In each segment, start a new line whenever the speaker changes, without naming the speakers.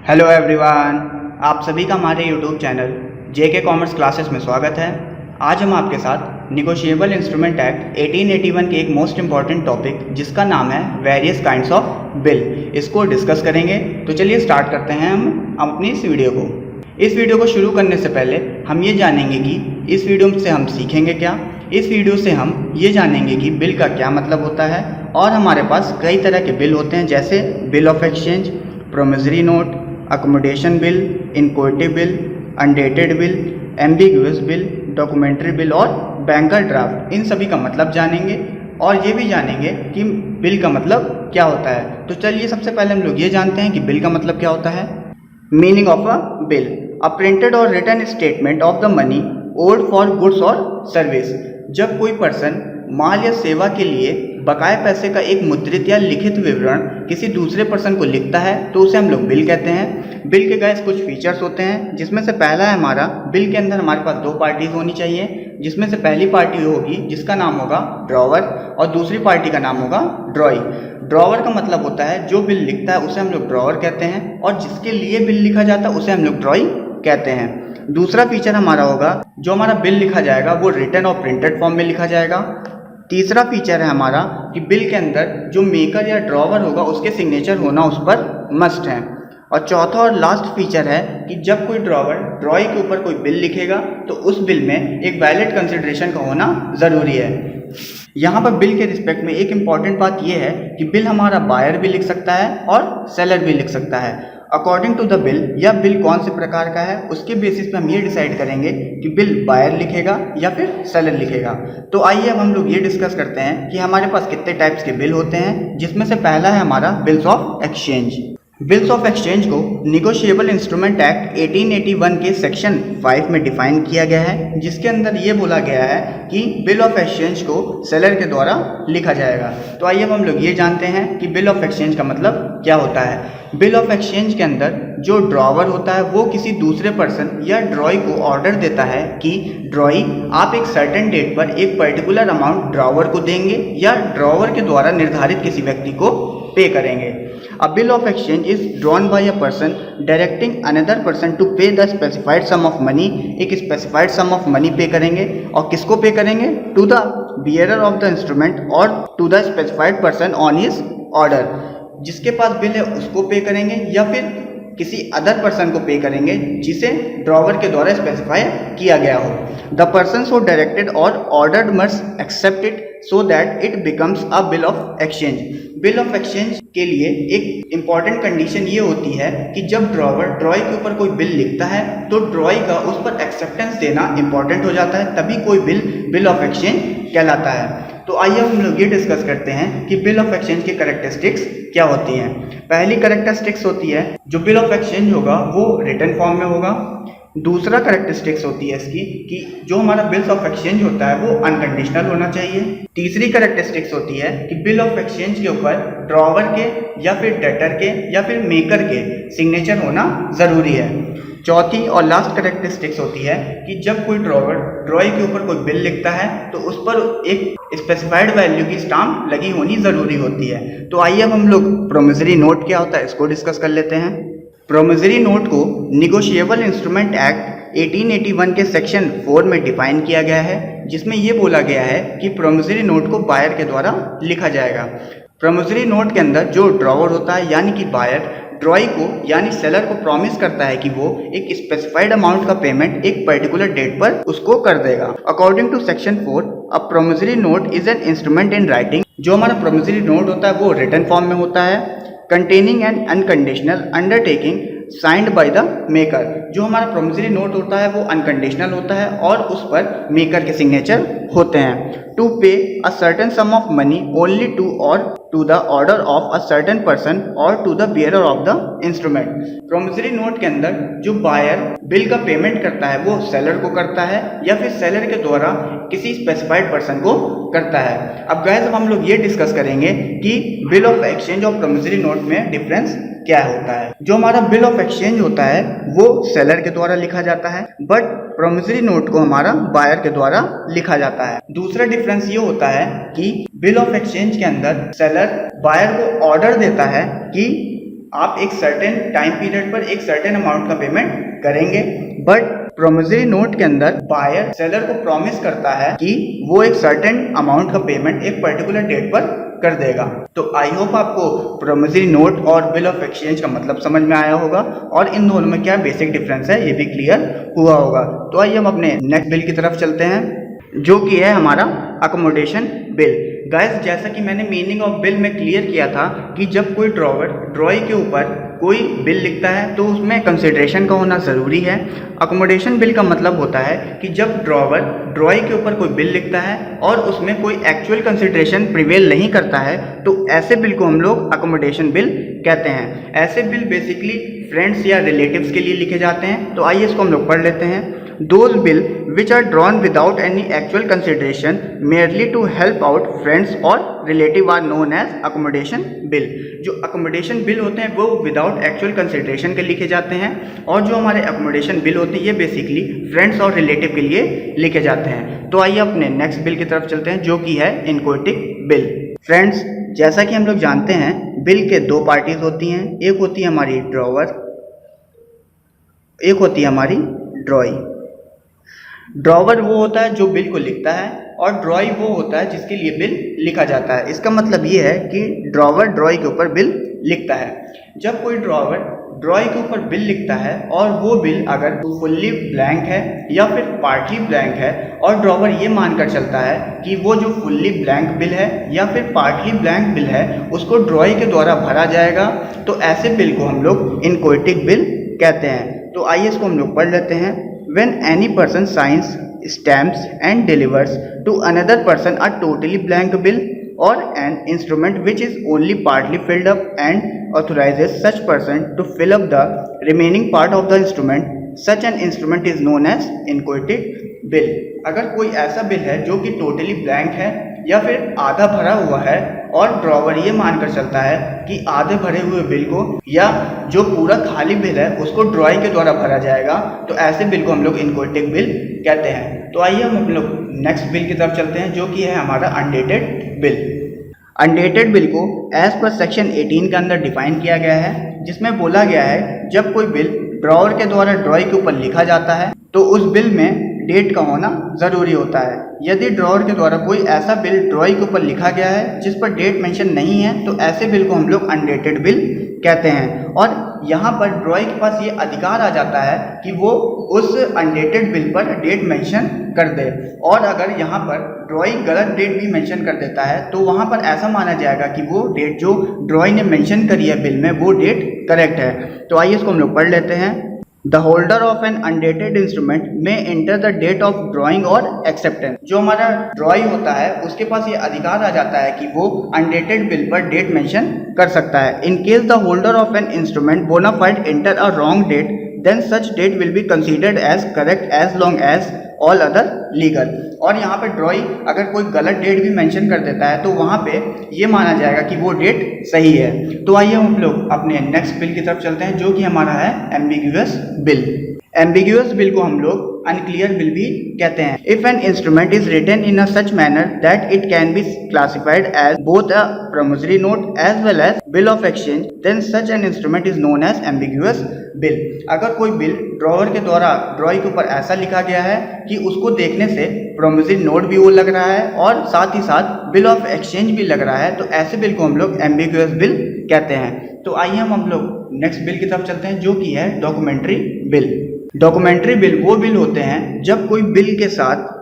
Hello everyone, आप सभी का हमारे यूट्यूब चैनल जेके कॉमर्स क्लासेस में स्वागत है। आज हम आपके साथ निगोशिएबल इंस्ट्रूमेंट एक्ट 1881 के एक मोस्ट इम्पॉर्टेंट टॉपिक जिसका नाम है वेरियस काइंड्स ऑफ बिल, इसको डिस्कस करेंगे। तो चलिए स्टार्ट करते हैं हम अपनी इस वीडियो को। इस वीडियो को शुरू करने से पहले हम ये जानेंगे कि इस वीडियो से हम सीखेंगे क्या। इस वीडियो से हम ये जानेंगे कि बिल का क्या मतलब होता है, और हमारे पास कई तरह के बिल होते हैं जैसे bill of exchange, promissory note, accommodation bill, inchoate bill, undated bill, ambiguous bill, documentary bill और बैंकर ड्राफ्ट। इन सभी का मतलब जानेंगे और ये भी जानेंगे कि बिल का मतलब क्या होता है। तो चलिए सबसे पहले हम लोग ये जानते हैं कि बिल का मतलब क्या होता है। Meaning of a bill: a printed और written statement of the money owed for goods और सर्विस। जब कोई पर्सन माल या सेवा के लिए बकाए पैसे का एक मुद्रित या लिखित विवरण किसी दूसरे पर्सन को लिखता है तो उसे हम लोग बिल कहते हैं। बिल के गाइस कुछ फीचर्स होते हैं, जिसमें से पहला है हमारा बिल के अंदर हमारे पास दो पार्टीज होनी चाहिए, जिसमें से पहली पार्टी होगी जिसका नाम होगा ड्रॉवर और दूसरी पार्टी का नाम होगा ड्रॉई। ड्रॉवर का मतलब होता है जो बिल लिखता है उसे हम लोग ड्रॉवर कहते हैं, और जिसके लिए बिल लिखा जाता है उसे हम लोग ड्रॉई कहते हैं। दूसरा फीचर हमारा होगा जो हमारा बिल लिखा जाएगा वो रिटन और प्रिंटेड फॉर्म में लिखा जाएगा। तीसरा फीचर है हमारा कि बिल के अंदर जो मेकर या ड्रॉवर होगा उसके सिग्नेचर होना उस पर मस्ट है। और चौथा और लास्ट फीचर है कि जब कोई ड्रॉवर ड्रॉई के ऊपर कोई बिल लिखेगा तो उस बिल में एक वैलिड कंसिडरेशन का होना ज़रूरी है। यहाँ पर बिल के रिस्पेक्ट में एक इम्पॉर्टेंट बात यह है कि बिल हमारा बायर भी लिख सकता है और सेलर भी लिख सकता है। अकॉर्डिंग टू द बिल, या बिल कौन से प्रकार का है उसके बेसिस पे हम ये डिसाइड करेंगे कि बिल बायर लिखेगा या फिर सेलर लिखेगा। तो आइए अब हम लोग ये डिस्कस करते हैं कि हमारे पास कितने टाइप्स के बिल होते हैं, जिसमें से पहला है हमारा bills of exchange. Bills of exchange को निगोशिएबल इंस्ट्रूमेंट एक्ट 1881 के सेक्शन 5 में डिफाइन किया गया है, जिसके अंदर ये बोला गया है कि बिल ऑफ एक्सचेंज को सेलर के द्वारा लिखा जाएगा। तो आइए अब हम लोग ये जानते हैं कि बिल ऑफ एक्सचेंज का मतलब क्या होता है। बिल ऑफ एक्सचेंज के अंदर जो ड्रॉवर होता है वो किसी दूसरे पर्सन या ड्रॉई को ऑर्डर देता है कि ड्रॉई आप एक सर्टेन डेट पर एक पर्टिकुलर अमाउंट ड्रॉवर को देंगे या ड्रॉवर के द्वारा निर्धारित किसी व्यक्ति को पे करेंगे। A bill of exchange is drawn by a person directing another person to pay the specified sum of money। एक specified sum of money पे करेंगे, और किसको पे करेंगे? To the bearer of the instrument और to the specified person on his order। जिसके पास bill है उसको पे करेंगे या फिर किसी अदर पर्सन को पे करेंगे जिसे ड्रॉवर के द्वारा स्पेसिफाई किया गया हो। द पर्सन सो डायरेक्टेड और ordered must accept it so that it becomes a bill of exchange. Bill of exchange के लिए एक इम्पॉर्टेंट कंडीशन ये होती है कि जब ड्रॉवर ड्रॉई के ऊपर कोई बिल लिखता है तो ड्रॉई का उस पर एक्सेप्टेंस देना इंपॉर्टेंट हो जाता है, तभी कोई बिल ऑफ एक्सचेंज कहलाता है। तो आइए हम लोग ये डिस्कस करते हैं कि बिल ऑफ एक्सचेंज की कैरेक्टरिस्टिक्स क्या होती हैं। पहली कैरेक्टरिस्टिक्स होती है जो बिल ऑफ एक्सचेंज होगा वो रिटन फॉर्म में होगा। दूसरा कैरेक्टरिस्टिक्स होती है इसकी कि जो हमारा बिल्स ऑफ एक्सचेंज होता है वो अनकंडीशनल होना चाहिए। तीसरी कैरेक्टरिस्टिक्स होती है कि बिल ऑफ एक्सचेंज के ऊपर ड्रॉवर के या फिर डेटर के या फिर मेकर के सिग्नेचर होना ज़रूरी है। चौथी और लास्ट कैरेक्टरिस्टिक्स होती है कि जब कोई ड्रॉवर ड्रॉई के ऊपर कोई बिल लिखता है तो उस पर एक स्पेसिफाइड वैल्यू की स्टाम्प लगी होनी ज़रूरी होती है। तो आइए अब हम लोग प्रोमिसरी नोट क्या होता है इसको डिस्कस कर लेते हैं। प्रोमिसरी नोट को निगोशिएबल इंस्ट्रूमेंट एक्ट 1881 के सेक्शन 4 में डिफाइन किया गया है, जिसमें ये बोला गया है कि प्रोमिसरी नोट को बायर के द्वारा लिखा जाएगा। प्रोमिसरी नोट के अंदर जो ड्रॉवर होता है यानी कि बायर ड्रॉई को यानी सेलर को प्रॉमिस करता है कि वो एक स्पेसिफाइड अमाउंट का पेमेंट एक पर्टिकुलर डेट पर उसको कर देगा। According to section 4, a promissory note is an instrument in writing. जो हमारा प्रोमिसरी नोट होता है वो रिटन फॉर्म में होता है। Containing N unconditional undertaking signed by the maker. जो हमारा प्रोमिसरी नोट होता है वो अनकंडीशनल होता है और उस पर मेकर के सिग्नेचर होते हैं। To pay a certain sum of money only to और to the order of a certain person और to the bearer of the instrument. Promissory note के अंदर जो बायर बिल का पेमेंट करता है वो सेलर को करता है या फिर सेलर के द्वारा किसी स्पेसिफाइड पर्सन को करता है। अब गाइस हम लोग ये डिस्कस करेंगे कि बिल ऑफ एक्सचेंज और प्रोमिसरी नोट में डिफरेंस क्या होता है। जो हमारा बिल ऑफ एक्सचेंज होता है वो सेलर के द्वारा लिखा जाता है, बट प्रोमिसरी नोट को हमारा बायर के द्वारा लिखा जाता है। दूसरा डिफरेंस ये होता है कि बिल ऑफ एक्सचेंज के अंदर सेलर बायर को ऑर्डर देता है कि आप एक सर्टेन टाइम पीरियड पर एक सर्टेन अमाउंट का पेमेंट करेंगे। बट प्रोमिसरी नोट के अंदर बायर सेलर को प्रॉमिस करता है कि वो एक सर्टेन अमाउंट का पेमेंट एक पर्टिकुलर डेट पर कर देगा। तो आई होप आपको प्रोमिसरी नोट और बिल ऑफ एक्सचेंज का मतलब समझ में आया होगा और इन दोनों में क्या बेसिक डिफरेंस है ये भी क्लियर हुआ होगा। तो आइए हम अपने नेक्स्ट बिल की तरफ चलते हैं, जो कि है हमारा अकोमोडेशन बिल। गाइस, जैसा कि मैंने मीनिंग ऑफ बिल में क्लियर किया था कि जब कोई ड्रॉवर ड्रॉई के ऊपर कोई बिल लिखता है तो उसमें कंसिडरेशन का होना ज़रूरी है। अकोमोडेशन बिल का मतलब होता है कि जब ड्रॉवर ड्रॉई के ऊपर कोई बिल लिखता है और उसमें कोई एक्चुअल कंसिडरेशन प्रिवेल नहीं करता है तो ऐसे बिल को हम लोग अकोमोडेशन बिल कहते हैं। ऐसे बिल बेसिकली फ्रेंड्स या रिलेटिव्स के लिए लिखे जाते हैं। तो आइए इसको हम लोग पढ़ लेते हैं। Those bill which are drawn without any actual consideration merely to help out friends or relative are known as accommodation bill। जो accommodation bill होते हैं वो without actual consideration के लिखे जाते हैं और जो हमारे accommodation bill होते हैं ये बेसिकली friends और relative के लिए लिखे जाते हैं। तो आइए अपने नेक्स्ट बिल की तरफ चलते हैं, जो कि है इनक्विटी बिल। फ्रेंड्स, जैसा कि हम लोग जानते हैं बिल के दो पार्टीज होती हैं, एक होती है हमारी ड्रॉवर, एक होती है हमारी ड्रॉई। ड्रॉवर वो होता है जो बिल को लिखता है और ड्रॉई वो होता है जिसके लिए बिल लिखा जाता है। इसका मतलब ये है कि ड्रॉवर ड्रॉई के ऊपर बिल लिखता है। जब कोई ड्रॉवर ड्रॉई के ऊपर बिल लिखता है और वो बिल अगर फुल्ली ब्लैंक है या फिर पार्टली ब्लैंक है और ड्रॉवर ये मानकर चलता है कि वो जो फुल्ली ब्लैंक बिल है या फिर पार्टली ब्लैंक बिल है उसको ड्रॉई के द्वारा भरा जाएगा, तो ऐसे बिल को हम लोग इनक्विटी बिल कहते हैं। तो आइए इसको हम लोग पढ़ लेते हैं। When any person signs, stamps and delivers to another person a totally blank bill or an instrument which is only partly filled up and authorizes such person to fill up the remaining part of the instrument, such an instrument is known as inquiry bill। अगर कोई ऐसा bill है जो कि totally blank है या फिर आधा भरा हुआ है और ड्रॉवर ये मानकर चलता है कि आधे भरे हुए बिल को या जो पूरा खाली बिल है उसको ड्रॉई के द्वारा भरा जाएगा, तो ऐसे बिल को हम लोग इनक्विटी बिल कहते हैं। तो आइए हम लोग नेक्स्ट बिल की तरफ चलते हैं, जो कि है हमारा अनडेटेड बिल। अनडेटेड बिल को एज पर सेक्शन 18 के अंदर डिफाइन किया गया है, जिसमें बोला गया है जब कोई बिल ड्रॉवर के द्वारा ड्रॉई के ऊपर लिखा जाता है तो उस बिल में डेट का होना ज़रूरी होता है। यदि ड्रॉवर के द्वारा कोई ऐसा बिल ड्रॉई के ऊपर लिखा गया है जिस पर डेट मेंशन नहीं है तो ऐसे बिल को हम लोग अनडेटेड बिल कहते हैं। और यहाँ पर ड्रॉई के पास ये अधिकार आ जाता है कि वो उस अनडेटेड बिल पर डेट मेंशन कर दे, और अगर यहाँ पर ड्रॉई गलत डेट भी मेंशन कर देता है तो वहाँ पर ऐसा माना जाएगा कि वो डेट जो ड्रॉई ने मेंशन करी है बिल में वो डेट करेक्ट है। तो आइए इसको हम लोग पढ़ लेते हैं। The holder of an undated instrument may enter the date of drawing or acceptance। जो हमारा ड्रॉई होता है उसके पास ये अधिकार आ जाता है कि वो अनडेटेड बिल पर डेट मेंशन कर सकता है। In case the holder of an instrument bona fide enter a wrong date, then such date will be considered as correct as long as all other legal। और यहाँ पर ड्रॉई अगर कोई गलत डेट भी मेंशन कर देता है तो वहाँ पे ये माना जाएगा कि वो डेट सही है। तो आइए हम लोग अपने नेक्स्ट बिल की तरफ चलते हैं, जो कि हमारा है एम्बिगुअस बिल। एम्बिगुअस बिल को हम लोग अनक्लियर बिल भी कहते हैं। If an instrument is written in a such manner that it can be classified as both a promissory note as well as bill of exchange, then such an instrument is known as ambiguous bill. अगर कोई bill drawer के द्वारा ड्रॉई के ऊपर ऐसा लिखा गया है कि उसको देखने से प्रॉमिसरी नोट भी वो लग रहा है और साथ ही साथ बिल ऑफ एक्सचेंज भी लग रहा है, तो ऐसे बिल को हम लोग एम्बिगुअस बिल कहते हैं। तो आइए हम लोग नेक्स्ट बिल की तरफ चलते हैं, जो कि है डॉक्यूमेंट्री बिल। डॉक्यूमेंट्री बिल वो बिल होते हैं जब कोई बिल के साथ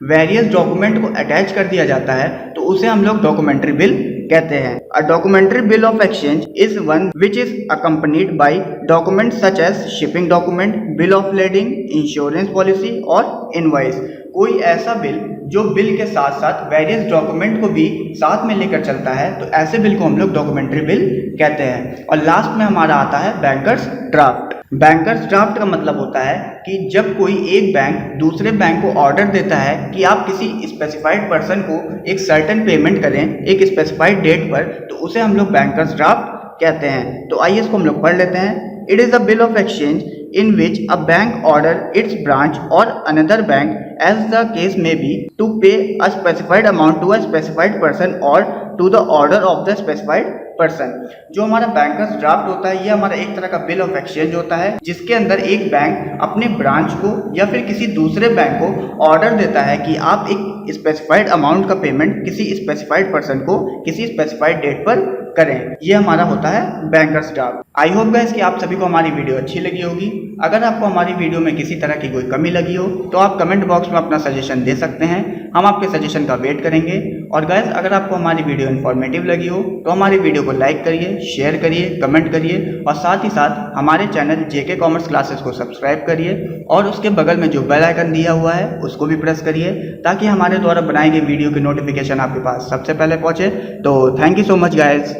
वेरियस डॉक्यूमेंट को अटैच कर दिया जाता है तो उसे हम लोग डॉक्यूमेंट्री बिल कहते हैं। A documentary bill of exchange is one which is accompanied by document such as shipping document, bill of lading, insurance policy और इनवॉइस। कोई ऐसा बिल जो बिल के साथ साथ वेरियस डॉक्यूमेंट को भी साथ में लेकर चलता है, तो ऐसे बिल को हम लोग डॉक्यूमेंट्री बिल कहते हैं। और लास्ट में हमारा आता है बैंकर्स ड्राफ्ट। बैंकर्स ड्राफ्ट का मतलब होता है कि जब कोई एक बैंक दूसरे बैंक को ऑर्डर देता है कि आप किसी स्पेसिफाइड पर्सन को एक सर्टेन पेमेंट करें एक स्पेसिफाइड डेट पर, तो उसे हम लोग बैंकर्स ड्राफ्ट कहते हैं। तो आइए इसको हम लोग पढ़ लेते हैं। It is a bill of exchange in which a bank order its branch or another bank, as the case may be, to pay a specified amount to a specified person or to the order of the specified person. जो हमारा bankers draft होता है ये हमारा एक तरह का bill of exchange होता है, जिसके अंदर एक बैंक अपने ब्रांच को या फिर किसी दूसरे बैंक को ऑर्डर देता है कि आप एक स्पेसिफाइड अमाउंट का पेमेंट किसी स्पेसिफाइड पर्सन को किसी स्पेसिफाइड डेट पर करें। ये हमारा होता है bankers draft. I hope guys कि आप सभी को हमारी वीडियो अच्छी लगी होगी। अगर आपको हमारी वीडियो में किसी तरह की कोई कमी लगी हो तो आप कमेंट बॉक्स में अपना सजेशन दे सकते हैं, हम आपके सजेशन का वेट करेंगे। और गाइस अगर आपको हमारी वीडियो इन्फॉर्मेटिव लगी हो तो हमारी वीडियो को लाइक करिए, शेयर करिए, कमेंट करिए और साथ ही साथ हमारे चैनल जेके कॉमर्स क्लासेस को सब्सक्राइब करिए और उसके बगल में जो बेल आइकन दिया हुआ है उसको भी प्रेस करिए ताकि हमारे द्वारा बनाई गई वीडियो की नोटिफिकेशन आपके पास सबसे पहले पहुंचे। तो thank you so much guys.